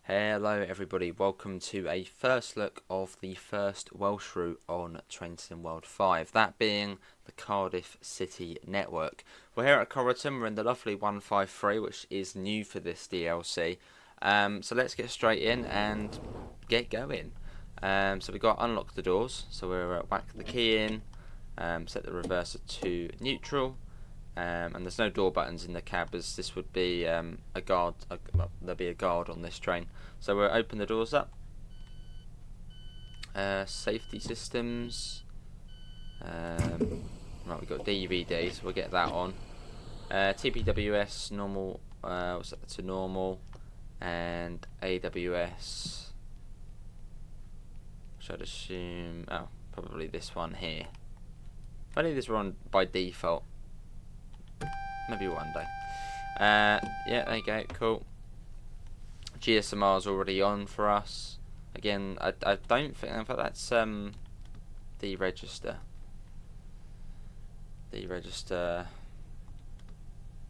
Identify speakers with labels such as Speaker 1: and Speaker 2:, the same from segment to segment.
Speaker 1: Hello everybody, welcome to a first look of the first Welsh route on Train Sim World 5, that being the Cardiff City Network. We're here at Corriton, we're in the lovely 153, which is new for this DLC. So let's get straight in and get going. So we've got unlock the doors, so we're whack the key in, set the reverser to neutral. And there's no door buttons in the cab, as this would be a guard. Well, there'll be a guard on this train. So we'll open the doors up. Safety systems. Right, we've got DVD, so we'll get that on. TPWS normal. What's that to normal? And AWS. Which I'd assume. Oh, probably this one here. If only these were on by default. Maybe one day. Yeah, there you go, cool. GSMR's already on for us. Again, I don't think, in fact that's the register.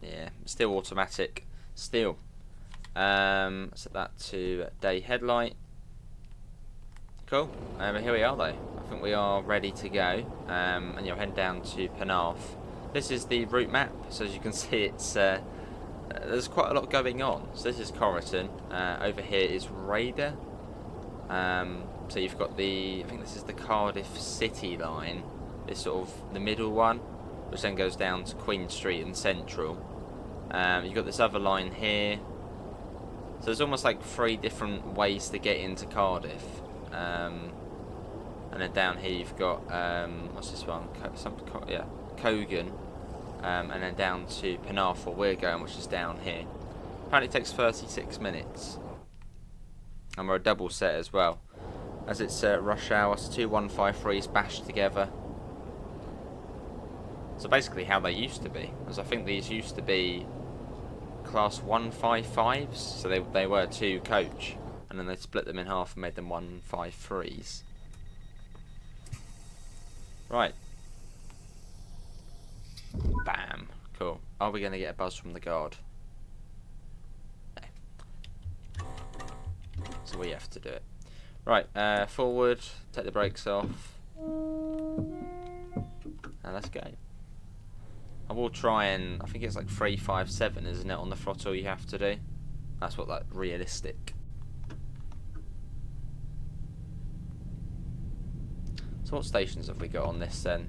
Speaker 1: Yeah, still automatic. Still. Set that to day headlight. Cool. Here we are though. I think we are ready to go. And you'll head down to Penarth. This is the route map, so as you can see it's there's quite a lot going on. So this is Corriton, over here is Raider, so you've got I think this is the Cardiff City line, this sort of the middle one, which then goes down to Queen Street and Central. You've got this other line here, so there's almost like 3 different ways to get into Cardiff. And then down here you've got, what's this one, Cogan, and then down to Penarth, where we're going, which is down here. Apparently it takes 36 minutes. And we're a double set as well. As it's rush hour, so 2 153s bashed together. So basically how they used to be, because I think these used to be class 155s, so they were 2 coach, and then they split them in half and made them 153s. Right. Bam. Cool. Are we going to get a buzz from the guard? No. So we have to do it. Right, forward, take the brakes off. And let's go. I will try and, I think it's like 357, isn't it, on the throttle you have to do? That's what, like, realistic. So what stations have we got on this then?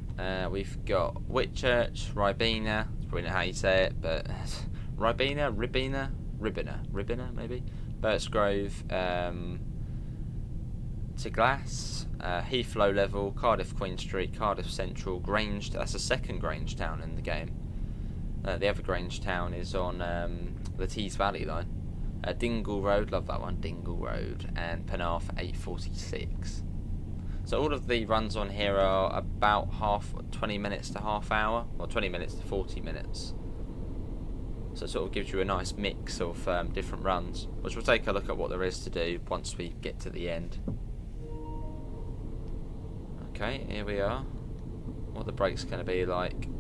Speaker 1: We've got Whitchurch, Ribena, that's probably not how you say it, but Ribena maybe, Birchgrove, to Glass, Heathrow Level, Cardiff Queen Street, Cardiff Central, Grange, that's the second Grange town in the game. The other Grange town is on the Tees Valley line. Dingle Road, love that one, Dingle Road, and Penarth 846. So all of the runs on here are about 20 minutes to half hour, or 20 minutes to 40 minutes. So it sort of gives you a nice mix of different runs, which we'll take a look at what there is to do once we get to the end. Okay, here we are. What the brake's going to be like.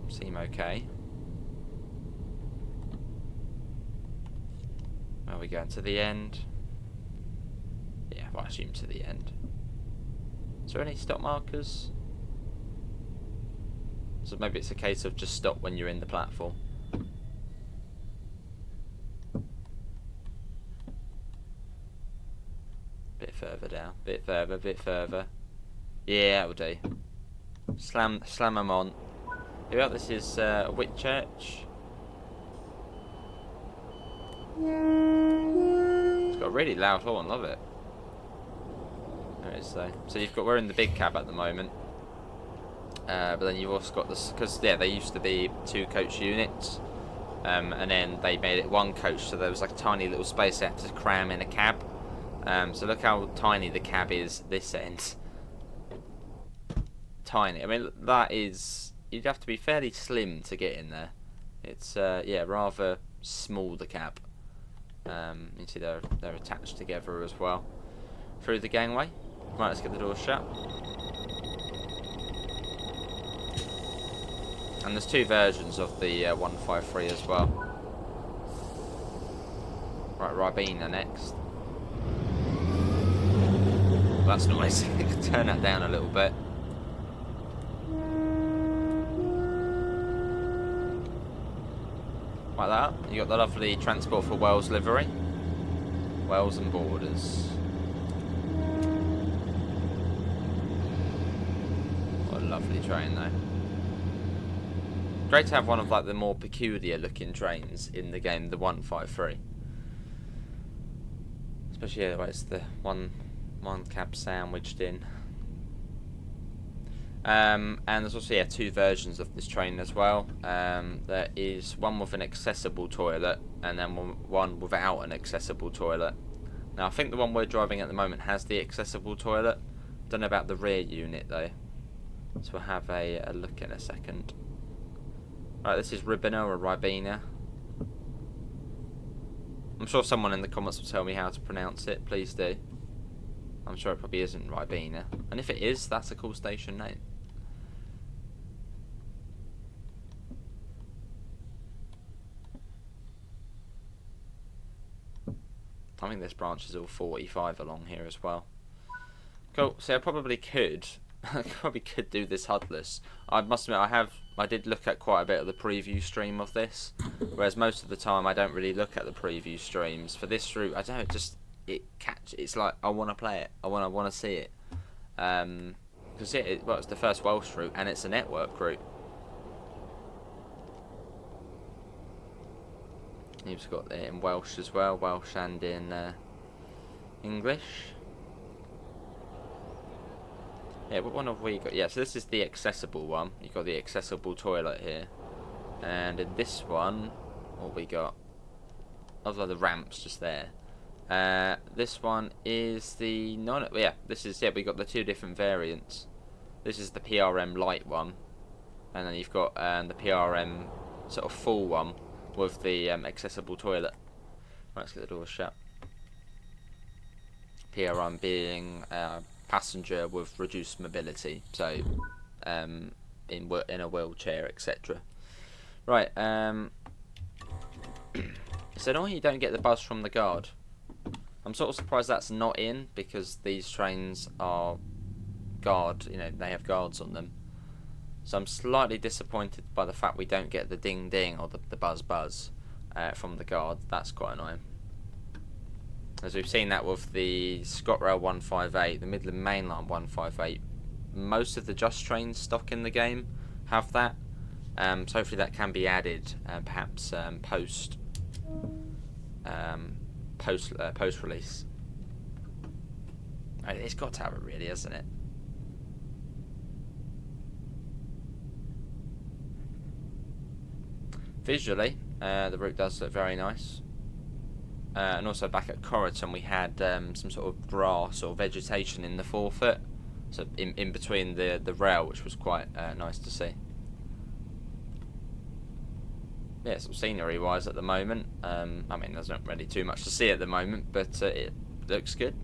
Speaker 1: Seem okay. Are we going to the end? Yeah, well, I assume to the end. Is there any stop markers? So maybe it's a case of just stop when you're in the platform. Bit further down, bit further. Yeah, that'll do. Slam them on. Here we are, this is Whitchurch. It's got a really loud horn, love it. There it is though. So we're in the big cab at the moment, but then you've also got this, because yeah, they used to be 2 coach units, and then they made it 1 coach, so there was like a tiny little space they had to cram in a cab. So look how tiny the cab is this end. Tiny. I mean, that is, you'd have to be fairly slim to get in there. It's yeah, rather small, the cab. You see they're attached together as well through the gangway. Right, let's get the door shut. And there's 2 versions of the 153 as well. Right, Ribena next. That's nice. Turn that down a little bit. Like that. You got the lovely Transport for Wales livery. Wales and Borders. What a lovely train though. Great to have one of like the more peculiar looking trains in the game, the 153. Especially where it's the one cab sandwiched in. And there's also two versions of this train as well. There is one with an accessible toilet and then one without an accessible toilet. Now I think the one we're driving at the moment has the accessible toilet. Don't know about the rear unit though. So we'll have a look in a second. Right, this is Ribena or Ribena. I'm sure someone in the comments will tell me how to pronounce it. Please do. I'm sure it probably isn't Ribena. And if it is, that's a cool station name. I think this branch is all 45 along here as well. Cool. So I probably could do this HUDless. I must admit, I did look at quite a bit of the preview stream of this, whereas most of the time I don't really look at the preview streams. For this route, I don't know, it's like I want to play it. I want to see it. Because it's the first Welsh route and it's a network route. You've got it in Welsh as well, Welsh and in English. Yeah, what one have we got? Yeah, so this is the accessible one. You've got the accessible toilet here. And in this one, what we got? Other than the ramps just there. This one is the we got the two different variants. This is the PRM light one. And then you've got the PRM sort of full one with the accessible toilet. Right, let's get the doors shut. PRM being passenger with reduced mobility, so in a wheelchair, etc. Right, so no, you don't get the buzz from the guard. I'm sort of surprised that's not in, because these trains are they have guards on them. So I'm slightly disappointed by the fact we don't get the ding ding or the buzz buzz from the guard. That's quite annoying. As we've seen that with the ScotRail 158, the Midland Mainline 158, most of the Just trains stock in the game have that. So hopefully that can be added, perhaps post release. It's got to have it, really, hasn't it? Visually, the route does look very nice. And also back at Corriton we had some sort of grass or vegetation in the forefoot, so in between the rail, which was quite nice to see. Yeah, some scenery wise at the moment, I mean there's not really too much to see at the moment, but it looks good.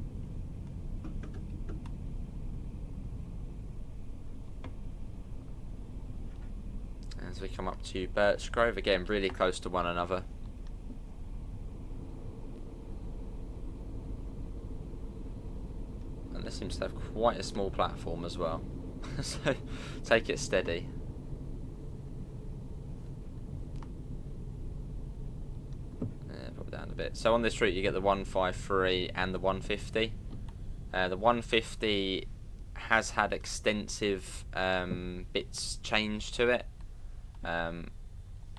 Speaker 1: As we come up to Birchgrove, again really close to one another. And this seems to have quite a small platform as well, so take it steady. Put it down a bit. So on this route you get the 153 and the 150. The 150 has had extensive bits changed to it.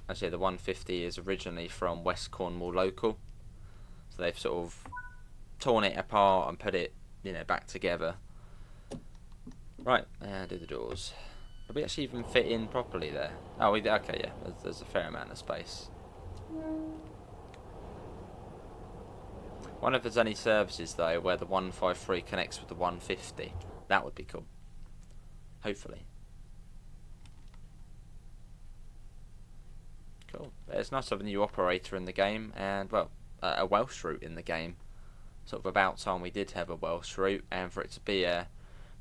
Speaker 1: Actually, the 150 is originally from West Cornwall Local, so they've sort of torn it apart and put it, back together. Right, do the doors. Did we actually even fit in properly there? Oh, okay, yeah. There's a fair amount of space. Wonder if there's any services though where the 153 connects with the 150. That would be cool. Hopefully. Cool. It's nice to have a new operator in the game, and well, a Welsh route in the game. Sort of about time we did have a Welsh route, and for it to be a,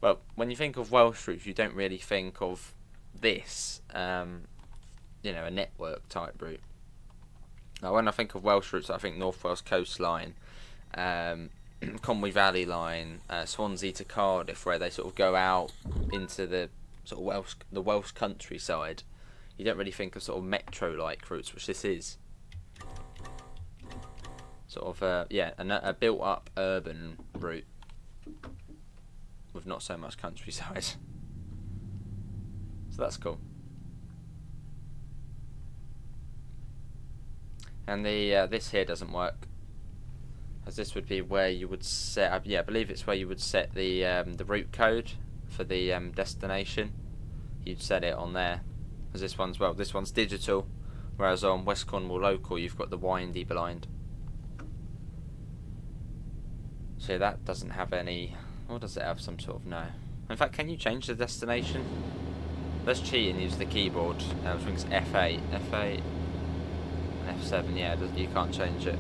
Speaker 1: well, when you think of Welsh routes, you don't really think of this, a network type route. Now, when I think of Welsh routes, I think North Wales coastline, Conwy Valley line, Swansea to Cardiff, where they sort of go out into the sort of Welsh countryside. You don't really think of sort of metro-like routes, which this is. Sort of, yeah, a built-up urban route with not so much countryside. So that's cool. And the this here doesn't work, as this would be where you would set. Yeah, I believe it's where you would set the route code for the destination. You'd set it on there, as this one's digital, whereas on West Cornwall local you've got the windy blind. So that doesn't have any. Or does it have some sort of no? In fact, can you change the destination? Let's cheat and use the keyboard. I think it's F8, F8. F7, yeah, you can't change it.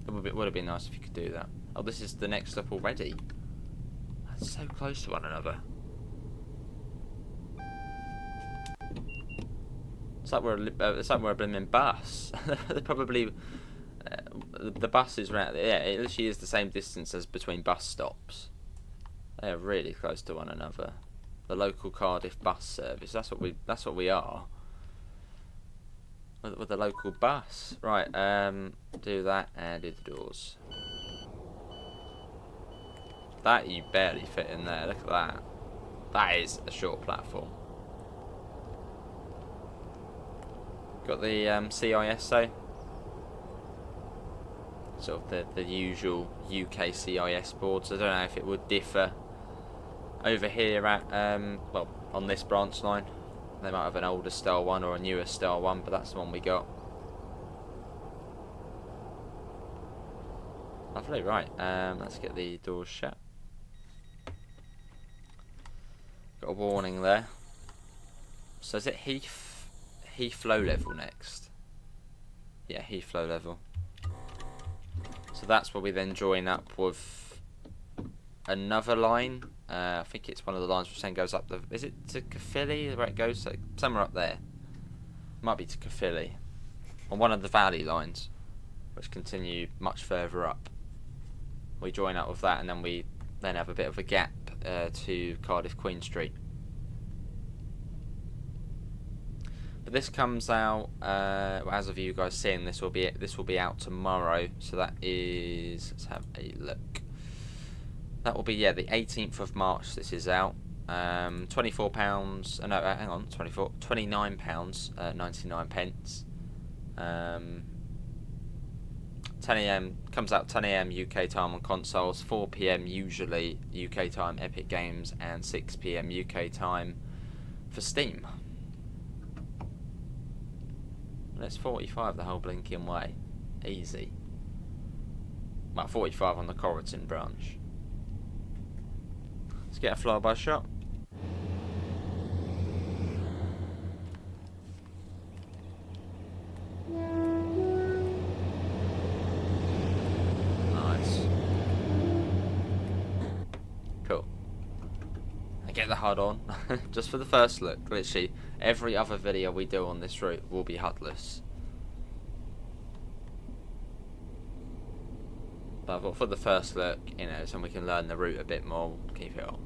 Speaker 1: It would have been nice if you could do that. Oh, this is the next stop already. That's so close to one another. It's like we're a blooming bus. They're probably the bus is right there. Yeah, it literally is the same distance as between bus stops. They are really close to one another. The local Cardiff bus service. That's what we are. With the local bus. Right, do that and do the doors. That you barely fit in there, look at that. That is a short platform. Got the CIS though. Sort of the usual UK CIS boards. I don't know if it would differ over here at, well, on this branch line. They might have an older style one or a newer style one, but that's the one we got. Lovely, right. Let's get the doors shut. Got a warning there. So is it Heath low level next? Yeah, Heath low level. So that's where we then join up with another line. I think it's one of the lines which then goes up the. Is it to Caerphilly where it goes? Like somewhere up there. Might be to Caerphilly. On one of the valley lines, which continue much further up. We join up with that, and then we then have a bit of a gap to Cardiff Queen Street. But this comes out as of you guys seeing this will be out tomorrow. So that is, let's have a look. That will be, yeah, the 18th of March. This is out. £24. No, hang on, £29. 99 pence. 10 AM comes out 10 AM UK time on consoles. 4 PM usually UK time Epic Games, and 6 PM UK time for Steam. That's 45 the whole blinking way. Easy. About 45 on the Corriton branch. Let's get a flyby shot. Nice. Cool. I get the HUD on. Just for the first look. Literally, every other video we do on this route will be HUDless. But for the first look, you know, so we can learn the route a bit more, we'll keep it on.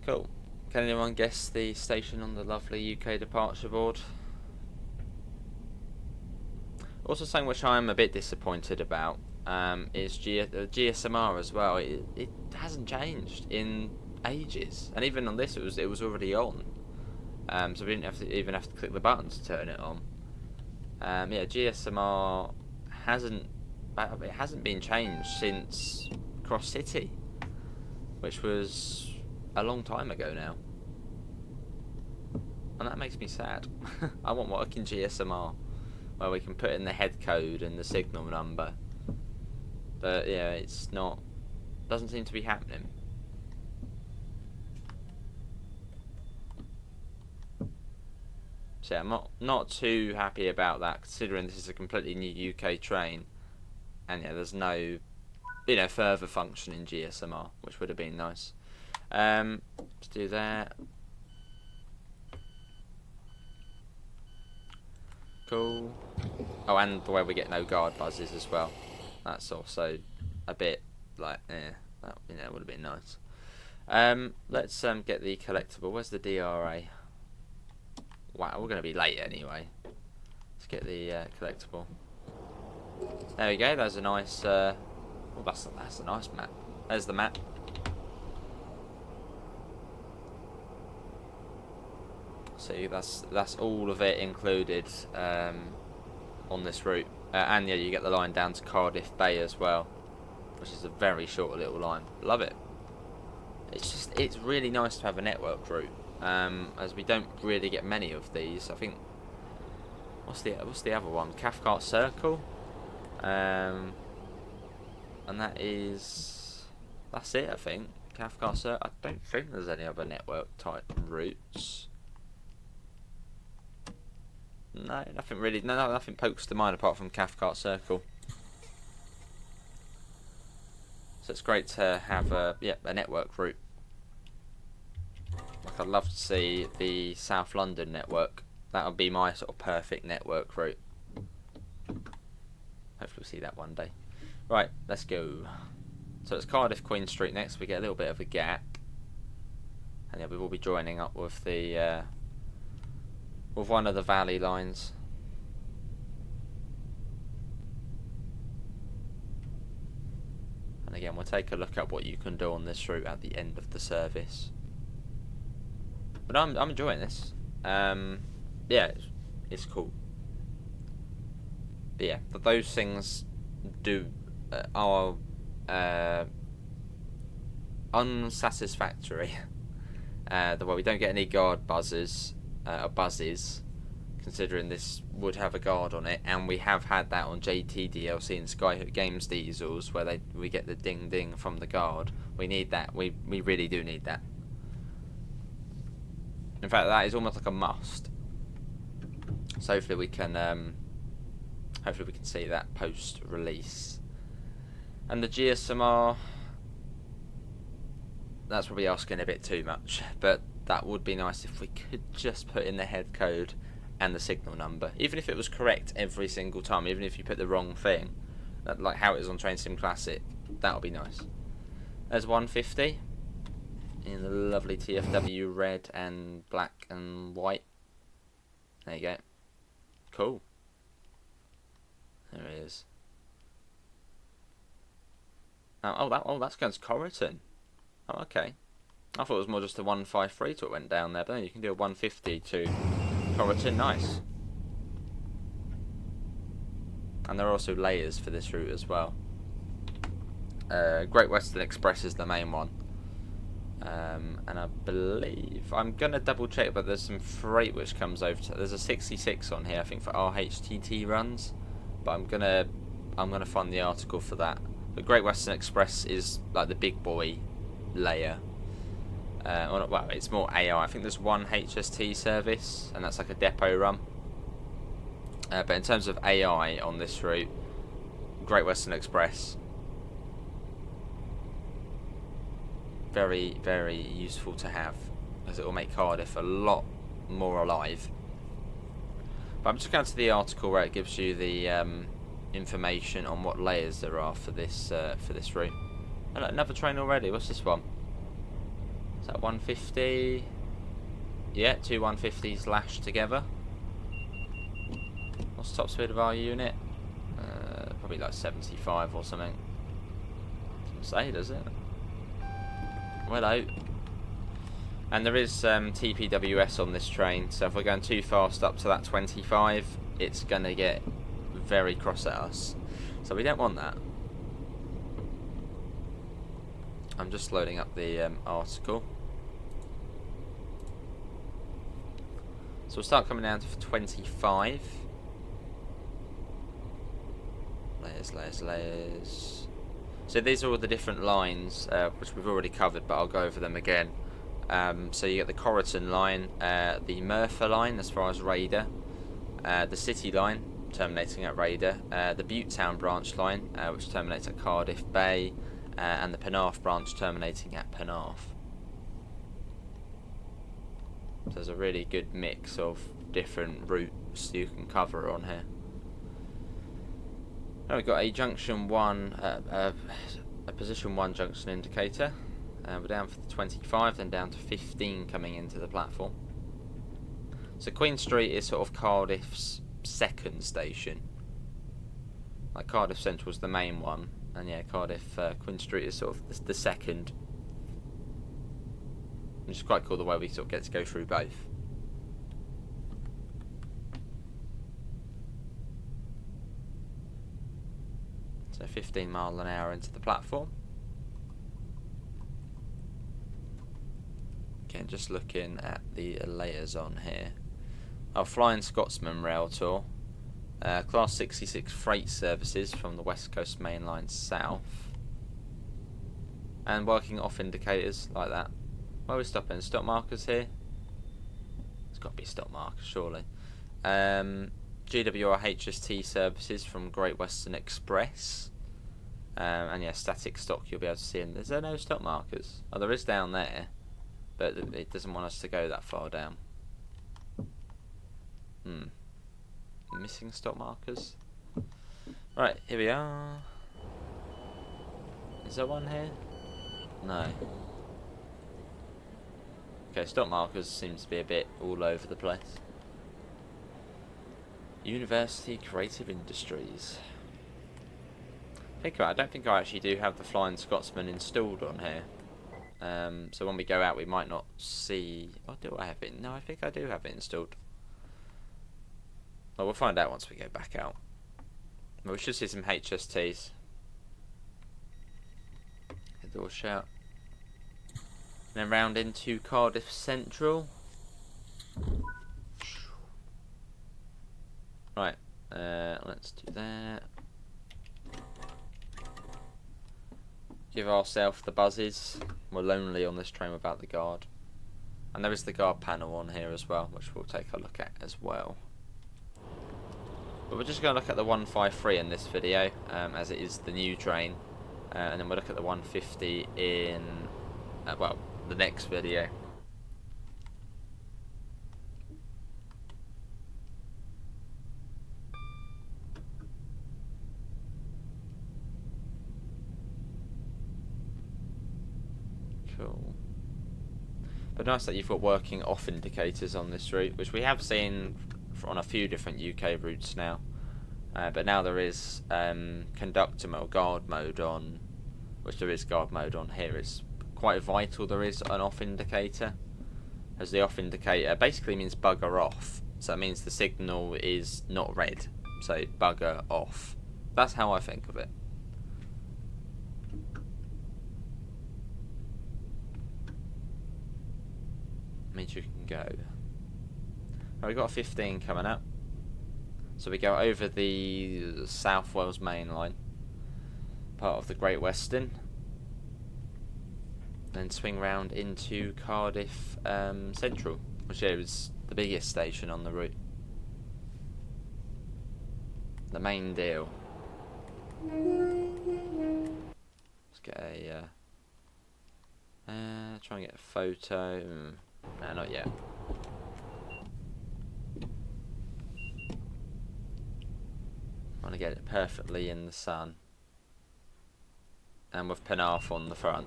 Speaker 1: Cool. Can anyone guess the station on the lovely UK departure board? Also, something which I'm a bit disappointed about is GSMR as well. It hasn't changed in ages, and even on this, it was already on. So we didn't even have to click the button to turn it on. Yeah, GSMR hasn't been changed since Cross City, which was a long time ago now, and that makes me sad. I want working GSMR where we can put in the head code and the signal number, but yeah, it's not. Doesn't seem to be happening. So yeah, I'm not too happy about that, considering this is a completely new UK train, and yeah, there's no, you know, further function in GSMR, which would have been nice. Let's do that. Cool. Oh, and where we get no guard buzzes as well. That's also a bit like, that, you know, would have been nice. Let's get the collectible. Where's the DRA? Wow, we're going to be late anyway. Let's get the collectible. There we go. There's a nice. Oh, that's a nice map. There's the map. See, that's all of it included on this route, and yeah, you get the line down to Cardiff Bay as well, which is a very short little line. Love it. It's really nice to have a network route, as we don't really get many of these. I think what's the other one? Cathcart Circle, and that's it. I think Cathcart Circle. I don't think there's any other network type routes. No, nothing really. No, nothing pokes to mind apart from Cathcart Circle. So it's great to have a network route. Like, I'd love to see the South London network. That would be my sort of perfect network route. Hopefully we'll see that one day. Right, let's go. So it's Cardiff Queen Street next. We get a little bit of a gap, and yeah, we will be joining up with the with one of the valley lines. And again, we'll take a look at what you can do on this route at the end of the service. But I'm enjoying this. Yeah, it's cool. But yeah, but those things are unsatisfactory. The way we don't get any guard buzzes, considering this would have a guard on it, and we have had that on JT DLC and Skyhook Games diesels, where we get the ding ding from the guard. We need that. We really do need that. In fact, that is almost like a must. So hopefully we can see that post release. And the GSMR, that's probably asking a bit too much, but that would be nice if we could just put in the head code and the signal number, even if it was correct every single time, even if you put the wrong thing, like how it is on Train Sim Classic. That would be nice. There's 150 in the lovely TFW red and black and white. There you go. Cool. There it is. That's going to Corriton. Oh, okay. I thought it was more just a 153 to it went down there, but then you can do a 150 to Corriton. Nice. And there are also layers for this route as well. Great Western Express is the main one. And I believe, I'm going to double check, but there's some freight which comes over to, there's a 66 on here I think for RHTT runs, but I'm gonna find the article for that. The Great Western Express is like the big boy layer. Well, it's more AI. I think there's one HST service, and that's like a depot run. But in terms of AI on this route, Great Western Express, very, very useful to have, as it will make Cardiff a lot more alive. But I'm just going to the article where it gives you the information on what layers there are for this route. And another train already. What's this one? Is that 150? Yeah, two 150s lashed together. What's the top speed of our unit? Probably like 75 or something. Doesn't say, does it? Well, out. And there is TPWS on this train, so if we're going too fast up to that 25, it's going to get very cross at us. So we don't want that. I'm just loading up the article. So we'll start coming down to 25. Layers. So these are all the different lines, which we've already covered, but I'll go over them again. So you get the Corriton line, the Merthyr line as far as Raider, the City line terminating at Raider, the Butetown branch line, which terminates at Cardiff Bay, and the Penarth branch terminating at Penarth. So there's a really good mix of different routes you can cover on here. Now we've got a junction 1, a position 1 junction indicator. We're down for the 25, then down to 15 coming into the platform. So Queen Street is sort of Cardiff's second station. Like Cardiff Central's the main one, and yeah, Queen Street is sort of the second. Which is quite cool the way we sort of get to go through both. So 15 miles an hour into the platform. Again, just looking at the layers on here. Our Flying Scotsman Rail Tour. Class 66 freight services from the West Coast Main Line south. And working off indicators like that. Where are we stopping? Stop markers here? It's got to be stop markers, surely. GWR HST services from Great Western Express. And yeah, static stock you'll be able to see. And is there no stop markers? Oh, there is down there. But it doesn't want us to go that far down. Missing stop markers. Right, here we are. Is there one here? No. Okay, stop markers seems to be a bit all over the place. University Creative Industries. Think about it, I don't think I actually do have the Flying Scotsman installed on here. So when we go out we might not see... Oh, do I have it? No, I think I do have it installed. Well, we'll find out once we go back out. Well, we should see some HSTs. The door shut. And then round into Cardiff Central. Right, let's do that. Give ourselves the buzzes. We're lonely on this train without the guard. And there is the guard panel on here as well, which we'll take a look at as well. But we're just going to look at the 153 in this video, as it is the new train. And then we'll look at the 150 in, well, the next video. Cool. But nice that you've got working off indicators on this route, which we have seen on a few different UK routes now. But now there is conductor mode, guard mode on, which there is guard mode on here. It's quite vital there is an off indicator, as the off indicator basically means bugger off. So that means the signal is not red, so bugger off. That's how I think of it. Means you can go. Right, we've got a 15 coming up. So we go over the South Wales Main Line, part of the Great Western. Then swing round into Cardiff Central, which is the biggest station on the route. The main deal. Let's get a try and get a photo. No, not yet. Want to get it perfectly in the sun. And with Penarth on the front.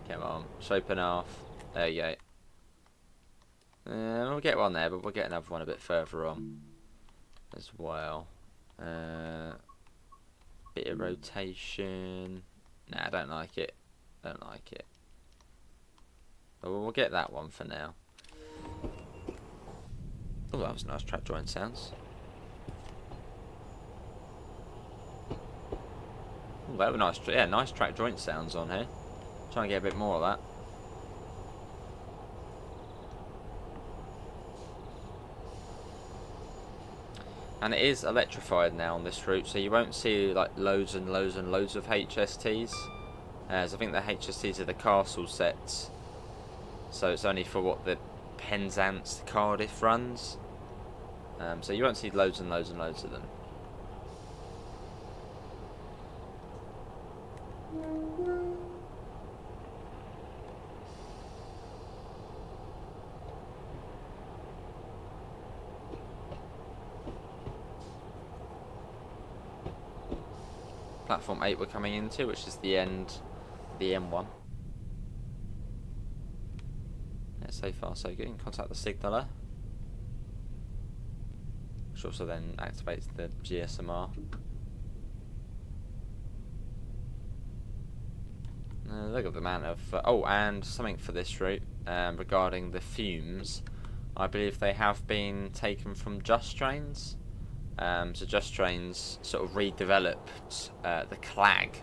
Speaker 1: Come on, show Penarth. There you go. We'll get one there, but we'll get another one a bit further on as well. Bit of rotation. Nah, I don't like it. Don't like it. But we'll get that one for now. Oh, that was nice track joint sounds. Oh, that was nice. Yeah, nice track joint sounds on here. Trying to get a bit more of that. And it is electrified now on this route, so you won't see like loads and loads and loads of HSTs. As I think the HSTs are the Castle sets, so it's only for what the Penzance to Cardiff runs. So you won't see loads and loads and loads of them. Platform 8 we're coming into, which is the end, the M1. Yeah, so far so good. Contact the signaller, which also then activates the GSMR. Look at the amount of... oh, and something for this route regarding the fumes. I believe they have been taken from Just Trains. So Just Trains sort of redeveloped the Clag.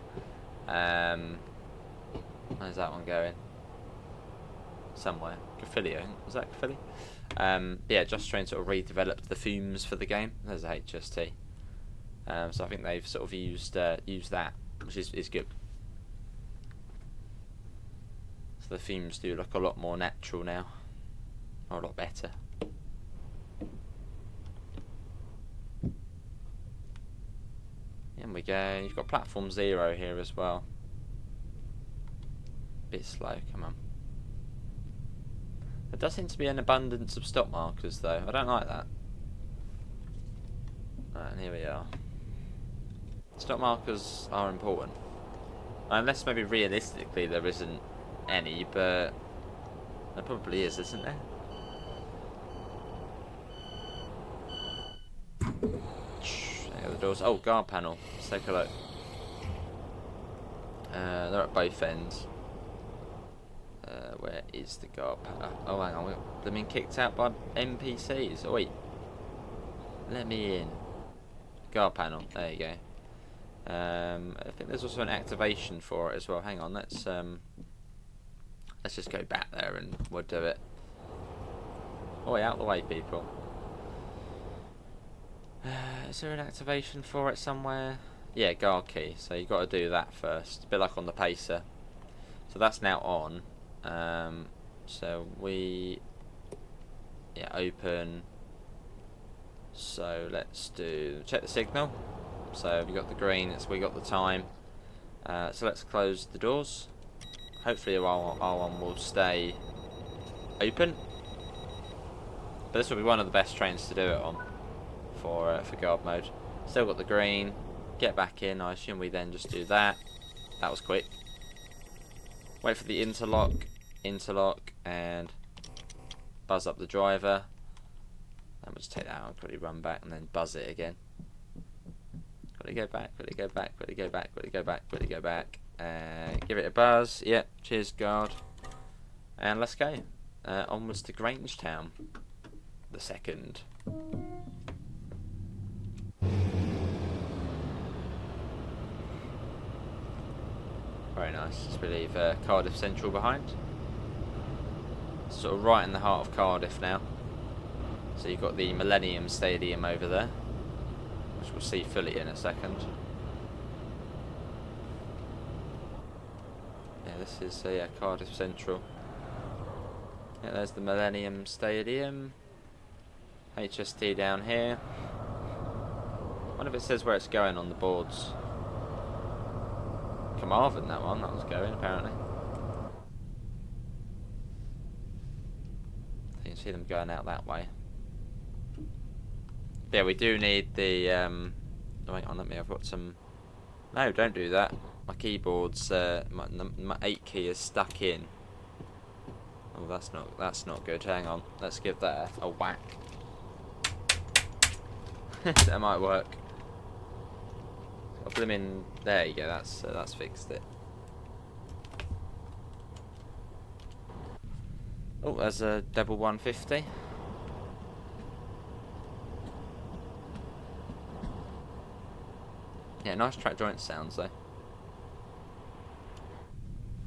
Speaker 1: Where's that one going? Somewhere. Caffilio. Was that Caffili? Yeah, Just Trains sort of redeveloped the fumes for the game. There's a HST. So I think they've sort of used that, which is good. So the fumes do look a lot more natural now. Or a lot better. In we go. You've got platform 0 here as well. Bit slow, come on. There does seem to be an abundance of stop markers though. I don't like that. Right, and here we are. Stop markers are important. Unless maybe realistically there isn't any, but there probably is, isn't there? There go the doors. Oh, guard panel. Let's take a look. They're at both ends. Where is the guard panel? Oh, hang on. They've been kicked out by NPCs. Oh, wait. Let me in. Guard panel. There you go. I think there's also an activation for it as well. Hang on. Let's just go back there and we'll do it. Oh, wait, out the way, people. Is there an activation for it somewhere? Yeah, guard key. So you've got to do that first. A bit like on the pacer. So that's now on. So we... yeah, open. So let's do... check the signal. So we got the green, we got the time. So let's close the doors. Hopefully our one will stay open. But this will be one of the best trains to do it on for guard mode. Still got the green. Get back in. I assume we then just do that. That was quick. Wait for the interlock, and buzz up the driver. And we'll just take that out, quickly run back, and then buzz it again. Quickly go back, quickly go back, quickly go back, quickly go back, quickly go back. Give it a buzz. Yep, cheers guard. And let's go. Onwards to Grangetown. The second. Very nice. Let's leave Cardiff Central behind. Sort of right in the heart of Cardiff now. So you've got the Millennium Stadium over there, which we'll see fully in a second. Yeah, this is yeah, Cardiff Central. Yeah, there's the Millennium Stadium. HST down here. I wonder if it says where it's going on the boards. Carmarthen, that one, that was going apparently. You can see them going out that way. Yeah, we do need the oh, wait on, let me, I've got some... No, don't do that. My keyboard's my 8 key is stuck in. Oh, that's not good. Hang on, let's give that a whack. That might work. I'll put them in. There you go. That's fixed it. Oh, there's a double 150. Yeah, nice track joint sounds though,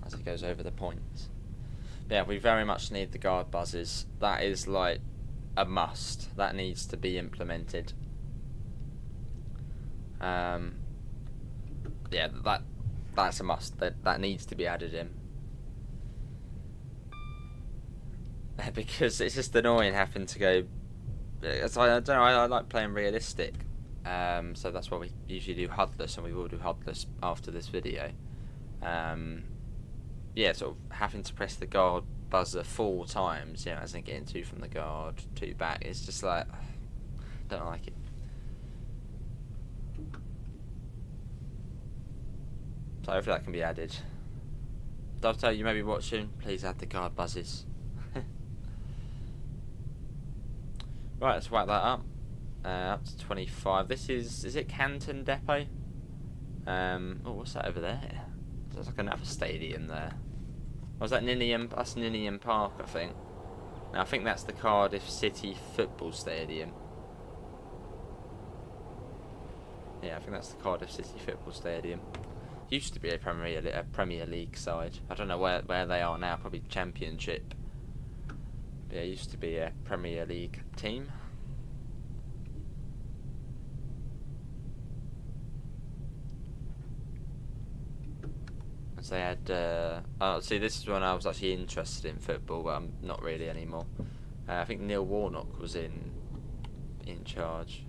Speaker 1: as it goes over the points. But yeah, we very much need the guard buzzes. That is like a must. That needs to be implemented. Yeah, that's a must. That needs to be added in. Because it's just annoying having to go... I don't know, I like playing realistic. So that's why we usually do HUDless, and we will do HUDless after this video. Yeah, sort of having to press the guard buzzer 4 times, you know, as in getting 2 from the guard, 2 back. It's just like... don't like it. So hopefully that can be added. Dovetail, you may be watching. Please add the guard buzzes. Right, let's whack that up. Up to 25. This is it Canton Depot? Oh, what's that over there? There's like another stadium there. Was that Ninian? That's Ninian Park, I think. Now I think that's the Cardiff City Football Stadium. Yeah, I think that's the Cardiff City Football Stadium. Used to be a Premier League side. I don't know where they are now. Probably Championship. But yeah, it used to be a Premier League team. They had oh, see, this is when I was actually interested in football, but I'm not really anymore. I think Neil Warnock was in charge.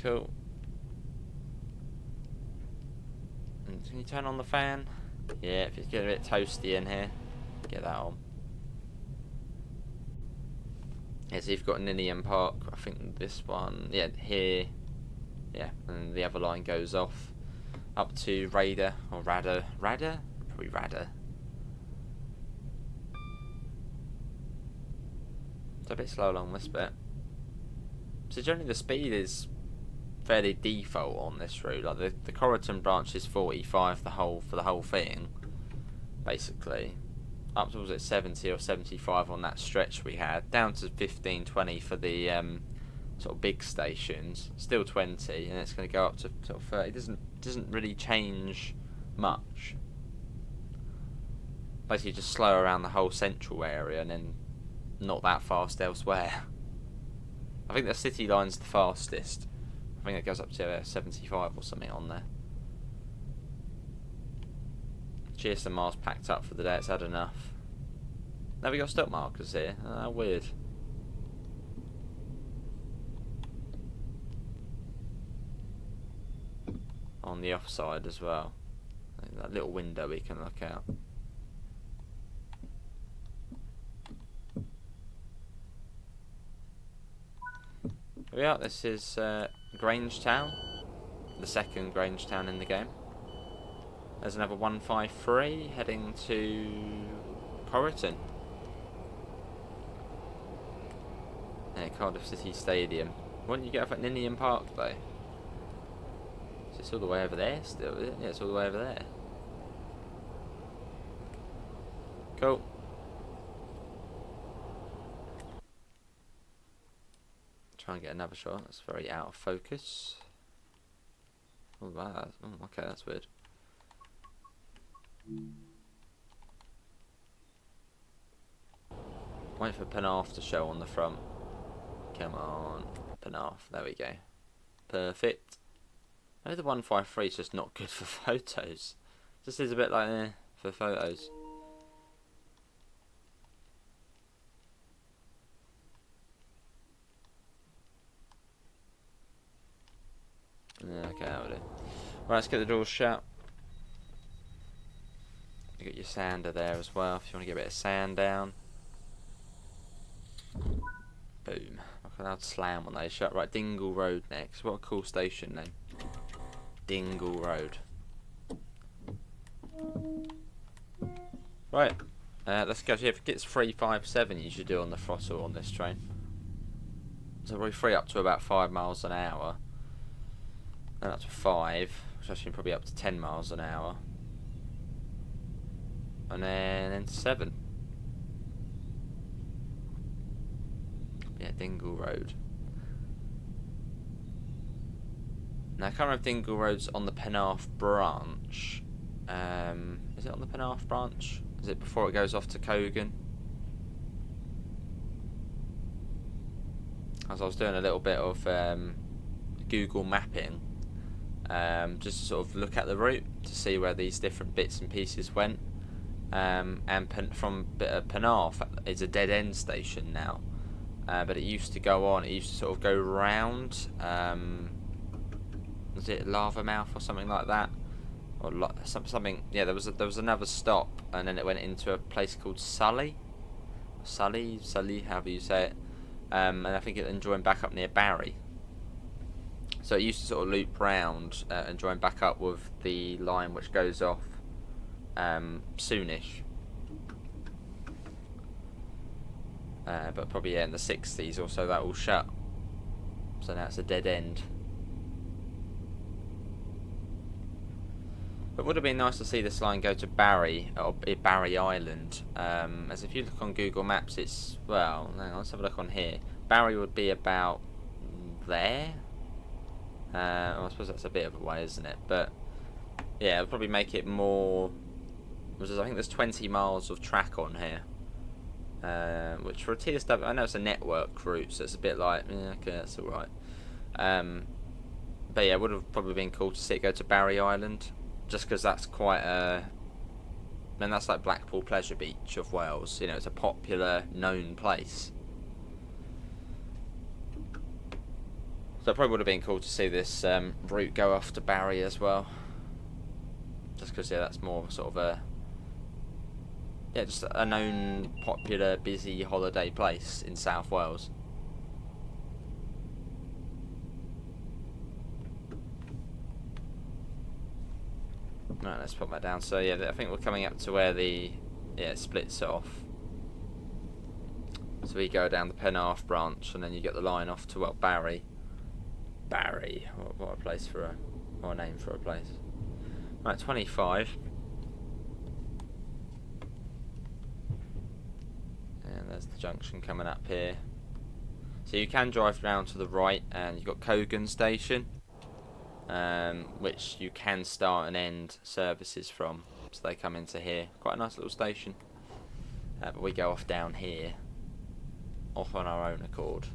Speaker 1: Cool. And can you turn on the fan? Yeah, if it's getting a bit toasty in here, get that on. Yeah, so you've got Ninian Park. I think this one, yeah, here. Yeah, and the other line goes off up to Raider or Radder. Probably Radder. It's a bit slow along this bit. So generally the speed is fairly default on this route. Like the Corriton branch is 45 for the whole thing, basically. Up to, was it 70 or 75 on that stretch we had, down to 15, 20 for the sort of big stations, still 20, and it's going to go up to sort of 30. It doesn't really change much. Basically just slow around the whole central area and then not that fast elsewhere. I think the city line's the fastest. I think it goes up to 75 or something on there. Cheers to Mars packed up for the day, it's had enough. Now we got stop markers here, weird. On the offside as well. I think that little window we can look out. Here we are, this is Grangetown, the second Grangetown in the game. There's another 153 heading to Corriton. Yeah, Cardiff City Stadium. Why don't you get off at Ninian Park though? Is this all the way over there still, is it? Yeah, it's all the way over there. Cool. Try and get another shot. That's very out of focus. Oh, wow. Oh, okay, that's weird. Wait for Penarth to show on the front. Come on, Penarth. There we go. Perfect. Maybe the 153 is just not good for photos. Just is a bit like for photos. Yeah, okay, that'll do. Right, let's get the doors shut. You got your sander there as well if you want to get a bit of sand down. Boom. I can slam when they shut. Right, Dingle Road next. What a cool station name. Dingle Road. Right, let's go. So if it gets 357, you should do on the throttle on this train. So we're free up to about 5 miles an hour. Then up to 5, which actually probably up to 10 miles an hour. And then into 7. Yeah, Dingle Road. Now I can't remember if Dingle Road's on the Penarth branch. Is it on the Penarth branch? Is it before it goes off to Cogan? As I was doing a little bit of Google mapping, just to sort of look at the route to see where these different bits and pieces went. And from Penarth is a dead end station now, but it used to go on. It used to sort of go round. Was it Lavermouth or something like that, or something? Yeah, there was another stop, and then it went into a place called Sully, however you say it. And I think it then joined back up near Barry. So it used to sort of loop round and join back up with the line which goes off soonish. But probably in the 60s or so that all shut. So now it's a dead end. But it would have been nice to see this line go to Barry, or Barry Island. As if you look on Google Maps, it's, well, hang on, let's have a look on here. Barry would be about there. Well, I suppose that's a bit of a way, isn't it? But yeah, it'll probably make it more. I think there's 20 miles of track on here, which for a TSW, I know it's a network route, so it's a bit like, yeah, okay, that's all right. But yeah, it would have probably been cool to see it go to Barry Island, just because that's quite a. I mean, that's like Blackpool Pleasure Beach of Wales. You know, it's a popular, known place. So it probably would have been cool to see this route go off to Barry as well. Just because, yeah, that's more sort of a... Yeah, just a known, popular, busy holiday place in South Wales. Right, let's put that down. So, yeah, I think we're coming up to where the... Yeah, splits off. So we go down the Penarth branch, and then you get the line off to, well, Barry. Barry, what a place for a, what a name for a place. Right, 25. And there's the junction coming up here. So you can drive round to the right, and you've got Cogan Station, which you can start and end services from. So they come into here. Quite a nice little station. But we go off down here, off on our own accord.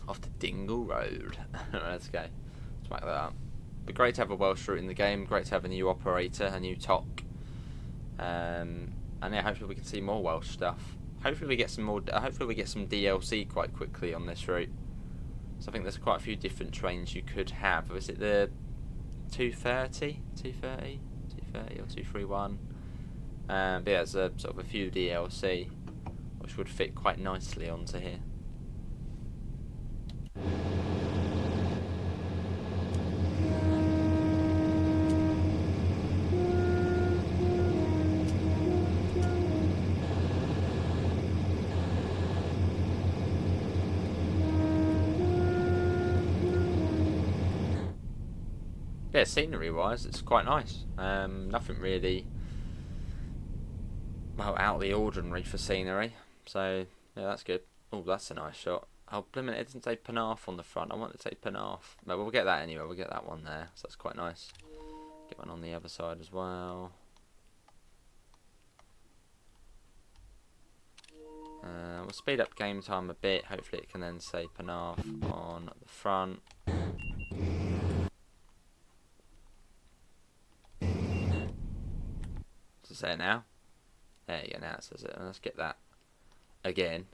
Speaker 1: Off to Dingle Road. Let's go. Let's back that up. But great to have a Welsh route in the game. Great to have a new operator, a new TOC. And yeah, hopefully we can see more Welsh stuff. Hopefully we get some more. Hopefully we get some DLC quite quickly on this route. So I think there's quite a few different trains you could have. Is it the 230, 230, 230 or 231? But yeah, there's a sort of a few DLC which would fit quite nicely onto here. Yeah, scenery wise it's quite nice. Nothing really, well, out of the ordinary for scenery, so yeah, that's good. Oh, that's a nice shot. Oh, blimmin', it didn't say Penarth on the front. I want to say Penarth, but we'll get that anyway. We'll get that one there, so that's quite nice. Get one on the other side as well. We'll speed up game time a bit. Hopefully it can then say Penarth on the front. Does it say it now? There you go, now it says it. Let's get that again.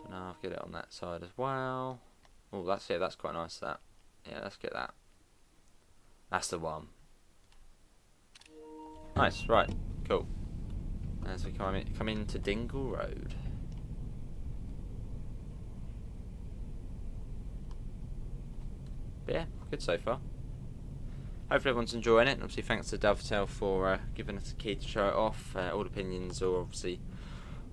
Speaker 1: Now I'll get it on that side as well. Oh, that's it. That's quite nice. That. Yeah, let's get that. That's the one. Nice. Right. Cool. As we come into Dingle Road. But yeah, good so far. Hopefully everyone's enjoying it. And obviously, thanks to Dovetail for giving us a key to show it off. All opinions are obviously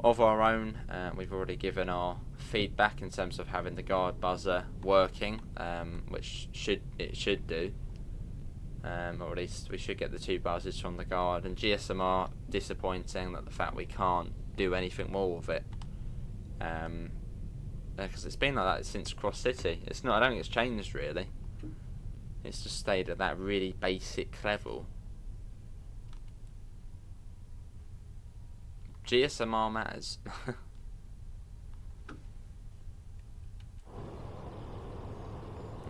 Speaker 1: of our own. We've already given our feedback in terms of having the guard buzzer working, which it should do, or at least we should get the 2 buzzers from the guard. And GSMR, disappointing that the fact we can't do anything more with it, because it's been like that since Cross City. It's not. I don't think it's changed really. It's just stayed at that really basic level. GSMR matters.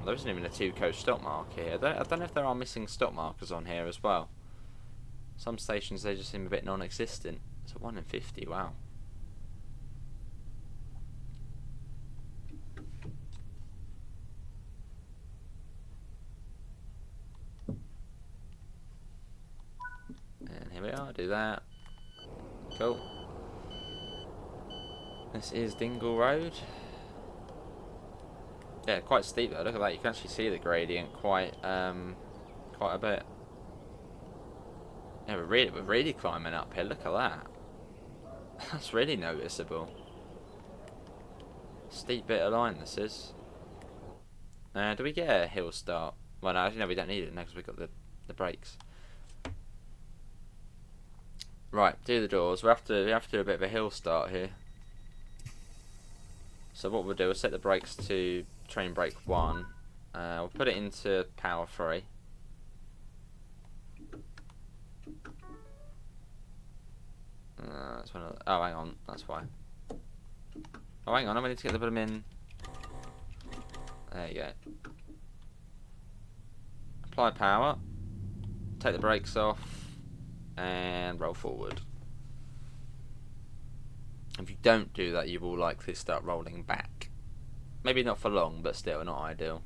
Speaker 1: There isn't even a 2-coach stop mark here. I don't know if there are missing stop markers on here as well. Some stations, they just seem a bit non-existent. It's a 1 in 50, wow. And here we are, do that. Cool. This is Dingle Road. Yeah, quite steep though. Look at that. You can actually see the gradient quite a bit. Yeah, we're really climbing up here. Look at that. That's really noticeable. Steep bit of line this is. Do we get a hill start? Well, no, actually, no, we don't need it now because we've got the brakes. Right, do the doors. We have to do a bit of a hill start here. So what we'll do is set the brakes to train brake 1. We'll put it into power 3. That's one of the, oh, hang on, that's why. Oh, hang on, I need to get the bottom in. There you go. Apply power. Take the brakes off. And roll forward. If you don't do that, you will likely start rolling back. Maybe not for long, but still not ideal.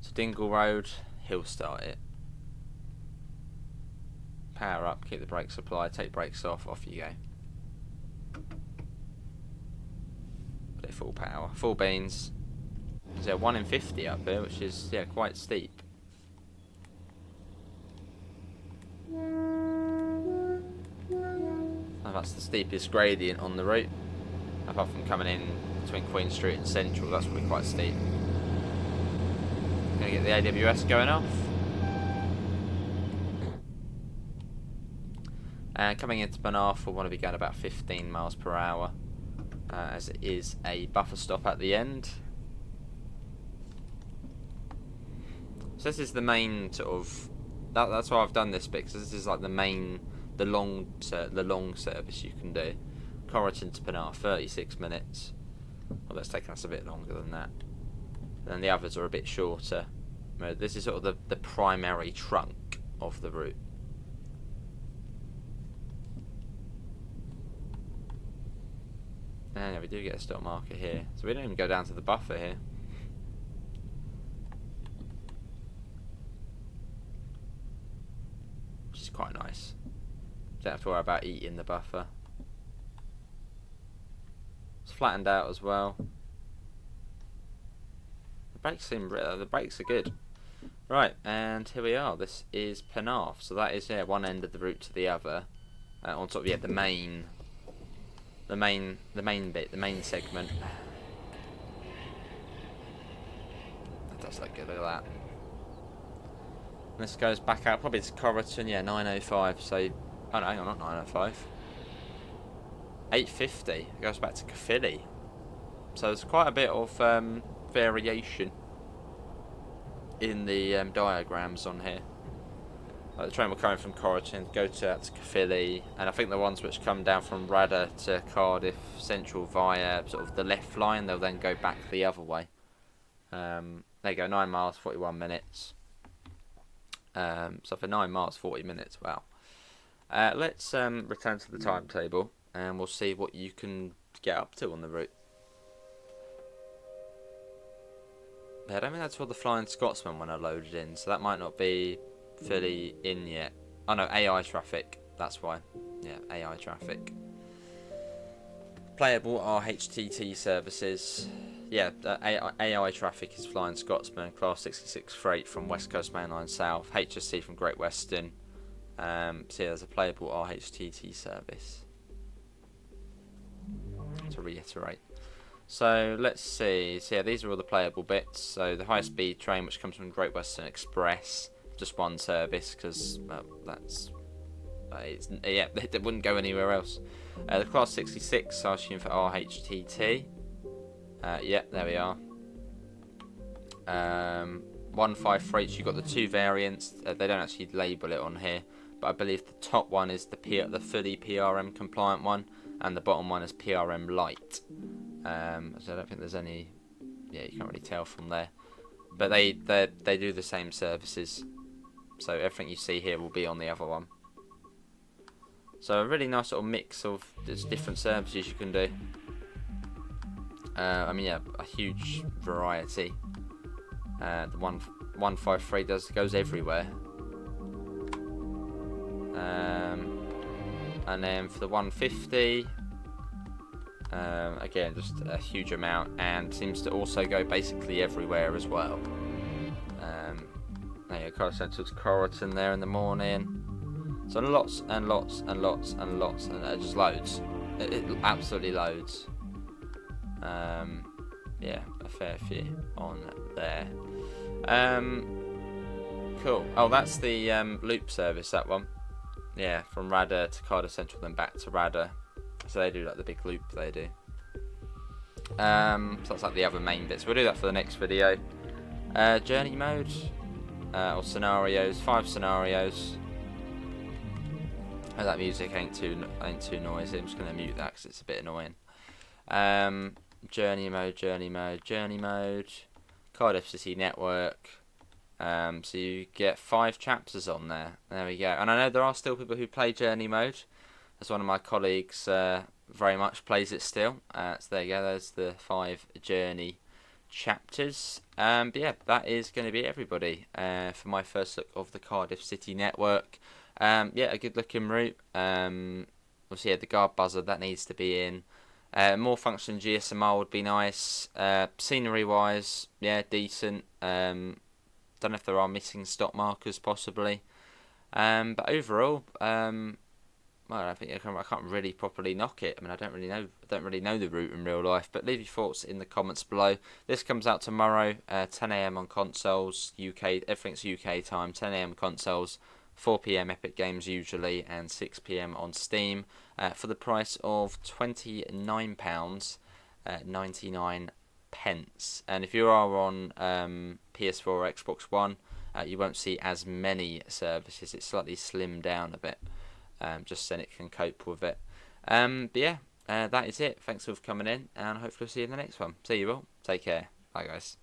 Speaker 1: So Dingle Road, hill start it. Power up, keep the brakes applied, take brakes off you go. Put it full power, full beans. There's a 1 in 50 up here, which is quite steep. Oh, that's the steepest gradient on the route. Apart from coming in between Queen Street and Central, that's probably quite steep. Gonna get the AWS going off. Coming into Penarth, we'll want to be going about 15 miles per hour, as it is a buffer stop at the end. So this is the main sort of. That's why I've done this bit, because this is like the long service you can do. Corrigan to Penarth, 36 minutes. Well, that's taken us a bit longer than that. Then the others are a bit shorter. This is sort of the primary trunk of the route. And we do get a stop marker here, so we don't even go down to the buffer here. Which is quite nice. Don't have to worry about eating the buffer. It's flattened out as well. The brakes are good. Right, and here we are. This is Penarth, so that is one end of the route to the other. On top of the main bit, the main segment. That does look good. Look at that. And this goes back out probably to Corrigan. 9:05. So, oh no, hang on, not 9:05. 8:50. It goes back to Caerphilly. So there's quite a bit of variation in the diagrams on here. Like the train will come in from Corrigan, go to Caerphilly, and I think the ones which come down from Rada to Cardiff Central via sort of the left line, they'll then go back the other way. There you go, 9 miles, 41 minutes. So for 9 miles, 40 minutes, wow. Let's return to the timetable, and we'll see what you can get up to on the route. I don't think that's what the Flying Scotsman when I loaded in, so that might not be fully in yet. Oh no, AI traffic, that's why. Yeah, AI traffic. Playable RHTT services. Yeah, AI traffic is Flying Scotsman, Class 66 Freight from West Coast Mainline South, HSC from Great Western. So yeah, there's a playable RHTT service. To reiterate. So let's see. So yeah, these are all the playable bits. So the high-speed train, which comes from Great Western Express, just one service because it wouldn't go anywhere else. The Class 66, I assume for RHTT. Yeah, there we are. 1.5 freights. You've got the two variants. They don't actually label it on here, but I believe the top one is the fully PRM compliant one, and the bottom one is PRM light. So I don't think there's any. Yeah, you can't really tell from there, but they do the same services. So everything you see here will be on the other one. So a really nice sort of mix of different services you can do. I mean, yeah, a huge variety. The 153 goes everywhere. And then for the 150, Again, just a huge amount, and seems to also go basically everywhere as well. There you go, Cardiff Central to Corriton there in the morning. So lots and lots and lots and lots, and just loads. It absolutely loads. Yeah, a fair few on there. Cool. Oh, that's the loop service, that one. Yeah, from Radda to Cardiff Central, then back to Radda. So they do like the big loop, they do. So that's like the other main bits. We'll do that for the next video. Journey mode, or scenarios, 5 scenarios. Oh, that music ain't too noisy. I'm just gonna mute that because it's a bit annoying. Journey mode, journey mode, journey mode. Cardiff City Network. So you get 5 chapters on there. There we go. And I know there are still people who play journey mode. As one of my colleagues very much plays it still. So there you go. There's the 5 journey chapters. But yeah, that is going to be everybody for my first look of the Cardiff City Network. Yeah, a good looking route. Obviously, yeah, the guard buzzer that needs to be in. More function GSMR would be nice. Scenery wise, yeah, decent. Don't know if there are missing stop markers possibly. But overall, well, I think I can't really properly knock it. I mean, I don't really know the route in real life. But leave your thoughts in the comments below. This comes out tomorrow, 10 AM on consoles, UK. Everything's UK time, 10 AM consoles, 4 PM Epic Games usually, and 6 PM on Steam. For the price of £29.99. And if you are on PS4 or Xbox One, you won't see as many services. It's slightly slimmed down a bit. Just so it can cope with it. But yeah, that is it. Thanks for coming in, and hopefully I'll see you in the next one. See you all. Take care. Bye, guys.